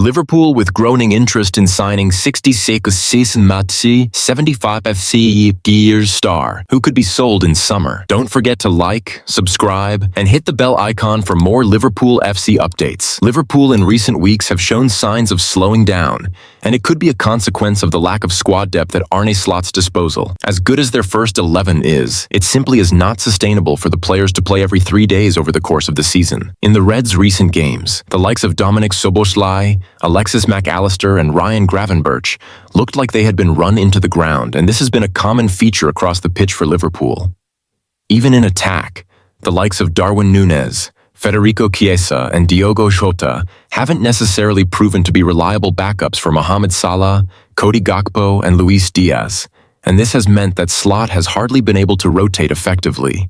Liverpool with growing interest in signing 66 season Matsi 75 FC years star, who could be sold in summer. Don't forget to like, subscribe, and hit the bell icon for more Liverpool FC updates. Liverpool in recent weeks have shown signs of slowing down, and it could be a consequence of the lack of squad depth at Arne Slot's disposal. As good as their first 11 is, it simply is not sustainable for the players to play every 3 days over the course of the season. In the Reds' recent games, the likes of Dominik Szoboszlai, Alexis Mac Allister, and Ryan Gravenberch looked like they had been run into the ground, and this has been a common feature across the pitch for Liverpool. Even in attack, the likes of Darwin Núñez, Federico Chiesa, and Diogo Jota haven't necessarily proven to be reliable backups for Mohamed Salah, Cody Gakpo, and Luis Diaz, and this has meant that Slot has hardly been able to rotate effectively.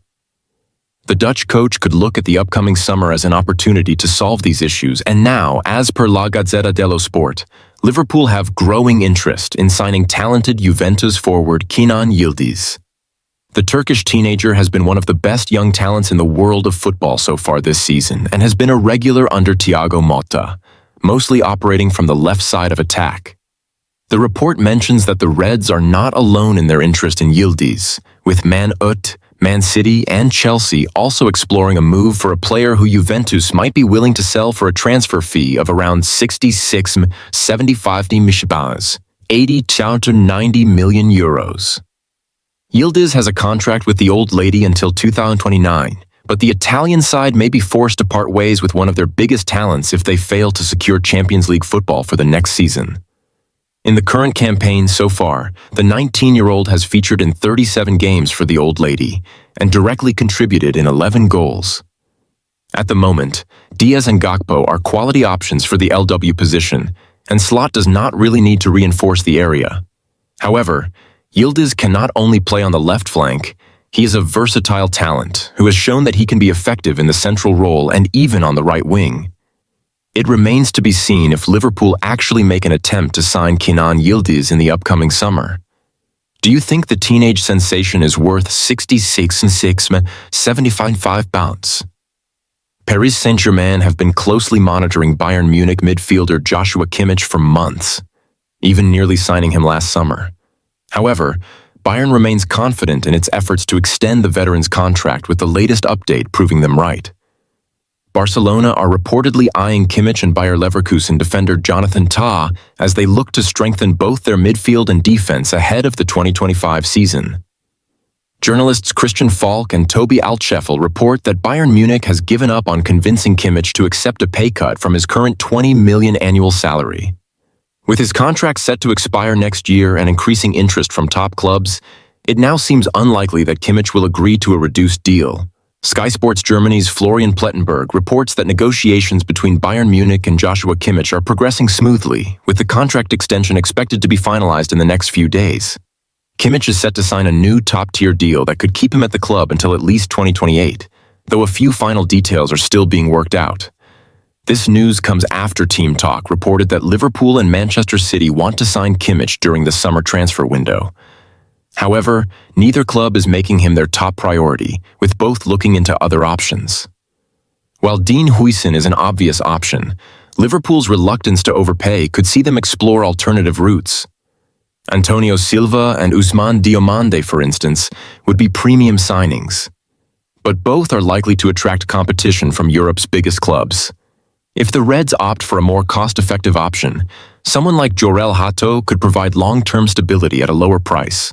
The Dutch coach could look at the upcoming summer as an opportunity to solve these issues, and now, as per La Gazzetta dello Sport, Liverpool have growing interest in signing talented Juventus forward Kenan Yildiz. The Turkish teenager has been one of the best young talents in the world of football so far this season and has been a regular under Thiago Motta, mostly operating from the left side of attack. The report mentions that the Reds are not alone in their interest in Yildiz, with Man Utd, Man City, and Chelsea also exploring a move for a player who Juventus might be willing to sell for a transfer fee of around 75 million, 80 to 90 million euros. Yildiz has a contract with the old lady until 2029, but the Italian side may be forced to part ways with one of their biggest talents if they fail to secure Champions League football for the next season. In the current campaign so far, the 19-year-old has featured in 37 games for the old lady and directly contributed in 11 goals. At the moment, Diaz and Gakpo are quality options for the LW position, and Slot does not really need to reinforce the area. However, Yildiz can not only play on the left flank, he is a versatile talent who has shown that he can be effective in the central role and even on the right wing. It remains to be seen if Liverpool actually make an attempt to sign Kenan Yildiz in the upcoming summer. Do you think the teenage sensation is worth 75 pounds? Paris Saint-Germain have been closely monitoring Bayern Munich midfielder Joshua Kimmich for months, even nearly signing him last summer. However, Bayern remains confident in its efforts to extend the veteran's contract, with the latest update proving them right. Barcelona are reportedly eyeing Kimmich and Bayer Leverkusen defender Jonathan Tah as they look to strengthen both their midfield and defense ahead of the 2025 season. Journalists Christian Falk and Toby Altscheffel report that Bayern Munich has given up on convincing Kimmich to accept a pay cut from his current 20 million annual salary. With his contract set to expire next year and increasing interest from top clubs, it now seems unlikely that Kimmich will agree to a reduced deal. Sky Sports Germany's Florian Plettenberg reports that negotiations between Bayern Munich and Joshua Kimmich are progressing smoothly, with the contract extension expected to be finalized in the next few days. Kimmich is set to sign a new top-tier deal that could keep him at the club until at least 2028, though a few final details are still being worked out. This news comes after Team Talk reported that Liverpool and Manchester City want to sign Kimmich during the summer transfer window. However, neither club is making him their top priority, with both looking into other options. While Dean Huijsen is an obvious option, Liverpool's reluctance to overpay could see them explore alternative routes. Antonio Silva and Ousmane Diomande, for instance, would be premium signings. But both are likely to attract competition from Europe's biggest clubs. If the Reds opt for a more cost-effective option, someone like Jorel Hato could provide long-term stability at a lower price.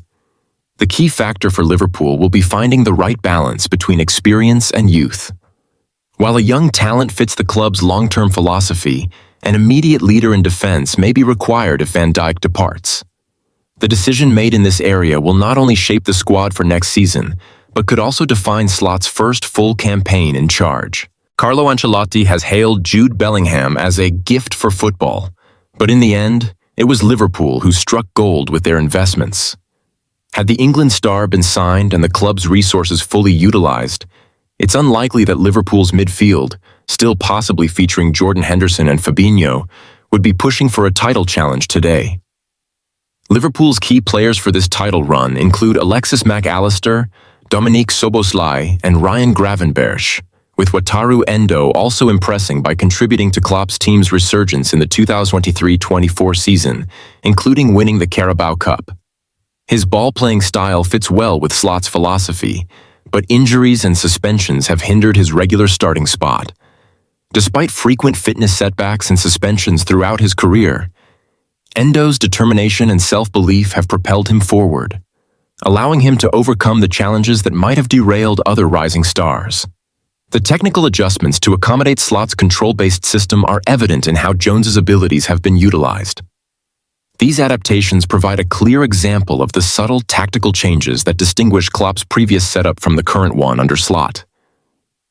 The key factor for Liverpool will be finding the right balance between experience and youth. While a young talent fits the club's long-term philosophy, an immediate leader in defense may be required if Van Dijk departs. The decision made in this area will not only shape the squad for next season, but could also define Slot's first full campaign in charge. Carlo Ancelotti has hailed Jude Bellingham as a gift for football, but in the end, it was Liverpool who struck gold with their investments. Had the England star been signed and the club's resources fully utilized, it's unlikely that Liverpool's midfield, still possibly featuring Jordan Henderson and Fabinho, would be pushing for a title challenge today. Liverpool's key players for this title run include Alexis Mac Allister, Dominik Szoboszlai, and Ryan Gravenberch, with Wataru Endo also impressing by contributing to Klopp's team's resurgence in the 2023-24 season, including winning the Carabao Cup. His ball-playing style fits well with Slot's philosophy, but injuries and suspensions have hindered his regular starting spot. Despite frequent fitness setbacks and suspensions throughout his career, Endo's determination and self-belief have propelled him forward, allowing him to overcome the challenges that might have derailed other rising stars. The technical adjustments to accommodate Slot's control-based system are evident in how Jones's abilities have been utilized. These adaptations provide a clear example of the subtle tactical changes that distinguish Klopp's previous setup from the current one under Slot.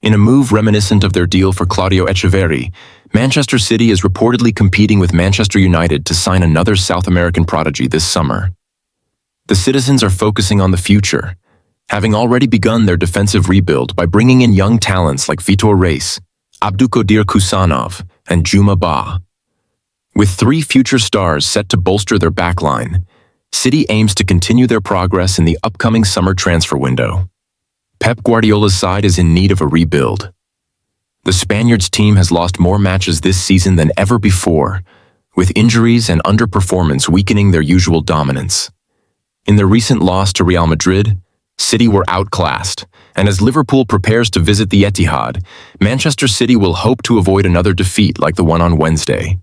In a move reminiscent of their deal for Claudio Echeverri, Manchester City is reportedly competing with Manchester United to sign another South American prodigy this summer. The citizens are focusing on the future, having already begun their defensive rebuild by bringing in young talents like Vitor Reis, Abdulkadir Kusanov, and Juma Ba. With 3 future stars set to bolster their backline, City aims to continue their progress in the upcoming summer transfer window. Pep Guardiola's side is in need of a rebuild. The Spaniards' team has lost more matches this season than ever before, with injuries and underperformance weakening their usual dominance. In their recent loss to Real Madrid, City were outclassed, and as Liverpool prepares to visit the Etihad, Manchester City will hope to avoid another defeat like the one on Wednesday.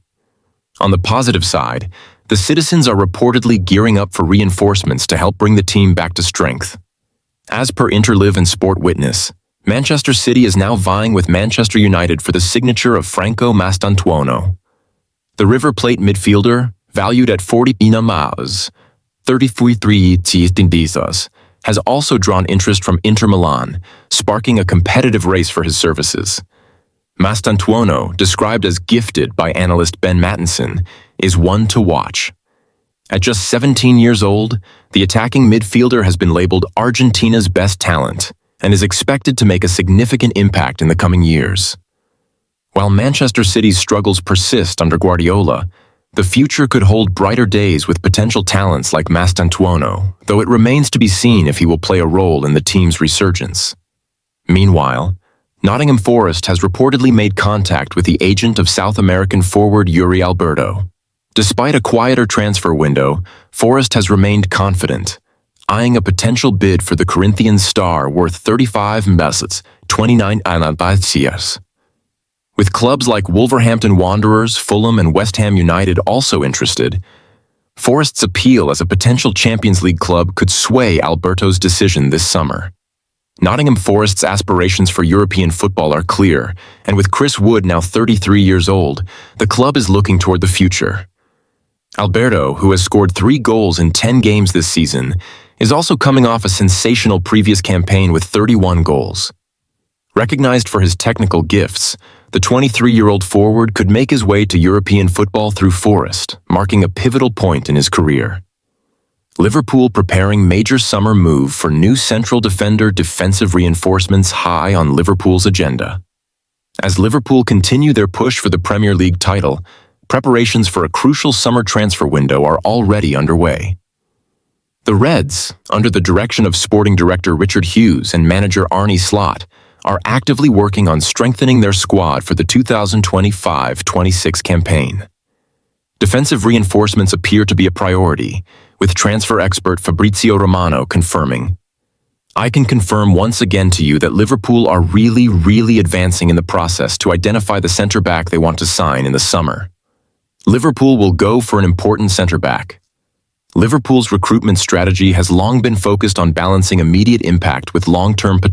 On the positive side, the citizens are reportedly gearing up for reinforcements to help bring the team back to strength. As per Interlive and Sport Witness, Manchester City is now vying with Manchester United for the signature of Franco Mastantuono. The River Plate midfielder, valued at 40 inamaos, 33 tindizos, has also drawn interest from Inter Milan, sparking a competitive race for his services. Mastantuono, described as gifted by analyst Ben Mattinson, is one to watch. At just 17 years old, the attacking midfielder has been labeled Argentina's best talent and is expected to make a significant impact in the coming years. While Manchester City's struggles persist under Guardiola, the future could hold brighter days with potential talents like Mastantuono, though it remains to be seen if he will play a role in the team's resurgence. Meanwhile, Nottingham Forest has reportedly made contact with the agent of South American forward Yuri Alberto. Despite a quieter transfer window, Forest has remained confident, eyeing a potential bid for the Corinthians star worth 35 million, 29 million. With clubs like Wolverhampton Wanderers, Fulham, and West Ham United also interested, Forest's appeal as a potential Champions League club could sway Alberto's decision this summer. Nottingham Forest's aspirations for European football are clear, and with Chris Wood now 33 years old, the club is looking toward the future. Alberto, who has scored 3 goals in 10 games this season, is also coming off a sensational previous campaign with 31 goals. Recognized for his technical gifts, the 23-year-old forward could make his way to European football through Forest, marking a pivotal point in his career. Liverpool preparing major summer move for new central defender defensive reinforcements high on Liverpool's agenda. As Liverpool continue their push for the Premier League title, preparations for a crucial summer transfer window are already underway. The Reds, under the direction of sporting director Richard Hughes and manager Arne Slot, are actively working on strengthening their squad for the 2025-26 campaign. Defensive reinforcements appear to be a priority, with transfer expert Fabrizio Romano confirming, "I can confirm once again to you that Liverpool are really advancing in the process to identify the centre-back they want to sign in the summer. Liverpool will go for an important centre-back. Liverpool's recruitment strategy has long been focused on balancing immediate impact with long-term potential.